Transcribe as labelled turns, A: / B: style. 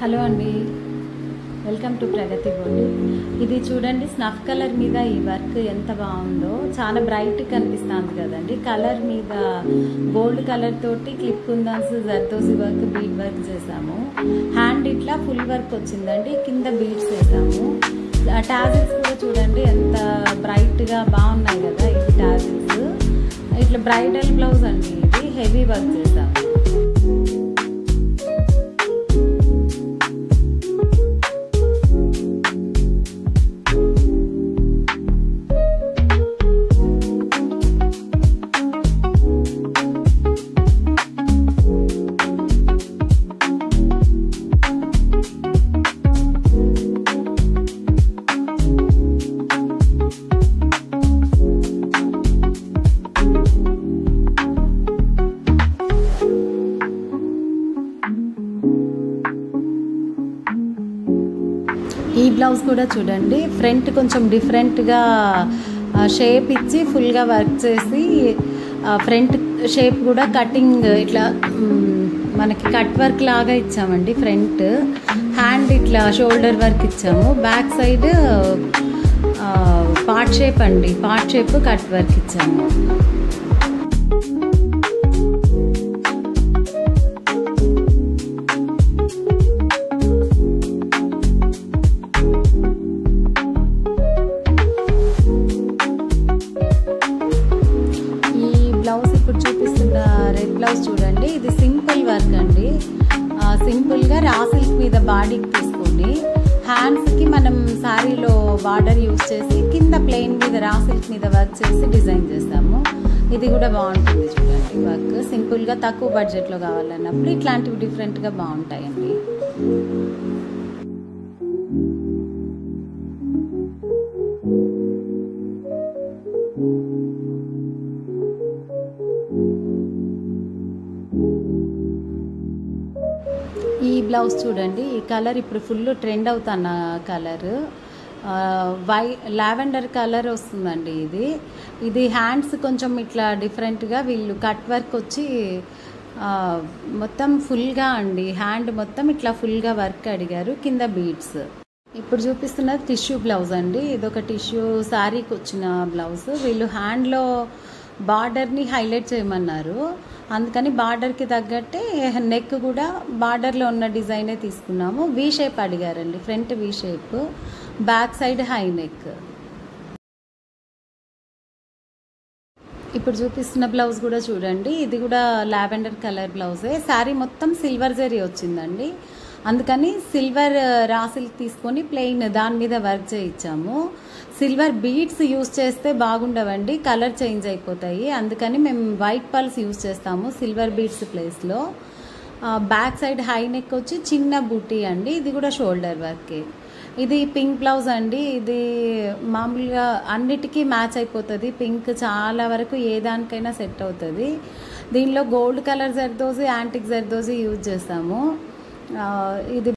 A: Hello అండి, welcome to Pragathi board. ఇది చూడండి, స్నఫ్ కలర్ మీద ఈ వర్క్ ఎంత బాగుందో. చాలా బ్రైట్ కనిపిస్తుంది కదండి. కలర్ మీద గోల్డ్ కలర్ తోటి క్లిప్ కుందన్స్, జర్దోసి వర్క్, బీడ్ వర్క్ చేసాము. హ్యాండ్ ఇట్లా ఫుల్ వర్క్ వచ్చిందండి, కింద బీడ్స్ వేసాము. టాజిల్స్ కూడా చూడండి ఎంత బ్రైట్గా బాగున్నాయి కదా. ఇది టాజిల్స్, ఇట్లా బ్రైడల్ బ్లౌజ్ అండి. ఇది హెవీ వర్క్ చేసాము. ఈ బ్లౌజ్ కూడా చూడండి, ఫ్రంట్ కొంచెం డిఫరెంట్గా షేప్ ఇచ్చి ఫుల్గా వర్క్ చేసి, ఫ్రంట్ షేప్ కూడా కటింగ్ ఇట్లా మనకి కట్ వర్క్ లాగా ఇచ్చామండి. ఫ్రంట్ హ్యాండ్ ఇట్లా షోల్డర్ వర్క్ ఇచ్చాము. బ్యాక్ సైడ్ పార్ట్ షేప్ అండి, పార్ట్ షేప్ కట్ వర్క్ ఇచ్చాము. బ్లౌజ్ ఇప్పుడు చూపిస్తున్న రెడ్ బ్లౌజ్ చూడండి, ఇది సింపుల్ వర్క్ అండి. సింపుల్గా రా సిల్క్ మీద బాడీకి తీసుకొని హ్యాండ్స్కి మనం శారీలో బార్డర్ యూజ్ చేసి కింద ప్లెయిన్ మీద రా సిల్క్ మీద వర్క్ చేసి డిజైన్ చేస్తాము. ఇది కూడా బాగుంటుంది చూడండి. వర్క్ సింపుల్గా తక్కువ బడ్జెట్లో కావాలన్నప్పుడు ఇట్లాంటివి డిఫరెంట్గా బాగుంటాయండి. ఈ బ్లౌజ్ చూడండి, ఈ కలర్ ఇప్పుడు ఫుల్ ట్రెండ్ అవుతున్న కలర్, లావెండర్ కలర్ వస్తుందండి. ఇది హ్యాండ్స్ కొంచెం ఇట్లా డిఫరెంట్గా వీళ్ళు కట్ వర్క్ వచ్చి మొత్తం ఫుల్గా అండి, హ్యాండ్ మొత్తం ఇట్లా ఫుల్గా వర్క్ అడిగారు, కింద బీడ్స్. ఇప్పుడు చూపిస్తున్నది టిష్యూ బ్లౌజ్ అండి. ఇదొక టిష్యూ శారీకి వచ్చిన బ్లౌజ్. వీళ్ళు హ్యాండ్లో బార్డర్ని హైలైట్ చేయమన్నారు, అందుకని బార్డర్కి తగ్గట్టే నెక్ కూడా బార్డర్లో ఉన్న డిజైనే తీసుకున్నాము. వీ షేప్ అడిగారండి, front V shape, back side high neck. ఇప్పుడు చూపిస్తున్న బ్లౌజ్ కూడా చూడండి, ఇది కూడా లావెండర్ కలర్ బ్లౌజే. శారీ మొత్తం సిల్వర్ జరీ వచ్చిందండి, అందుకని సిల్వర్ రా సిల్క్ తీసుకొని ప్లెయిన్ దాని మీద వర్క్ చేయించాము. సిల్వర్ బీడ్స్ యూజ్ చేస్తే బాగుండవండి, కలర్ చేంజ్ అయిపోతాయి. అందుకని మేము వైట్ పర్ల్స్ యూజ్ చేస్తాము సిల్వర్ బీడ్స్ ప్లేస్లో. బ్యాక్ సైడ్ హై నెక్ వచ్చి చిన్న బూటీ అండి. ఇది కూడా షోల్డర్ వర్కే. ఇది పింక్ బ్లౌజ్ అండి. ఇది మామూలుగా అన్నిటికీ మ్యాచ్ అయిపోతుంది. పింక్ చాలా వరకు ఏ దానికైనా సెట్ అవుతుంది. దీనిలో gold colour zardozi, antique zardozi use చేస్తాము. ఇది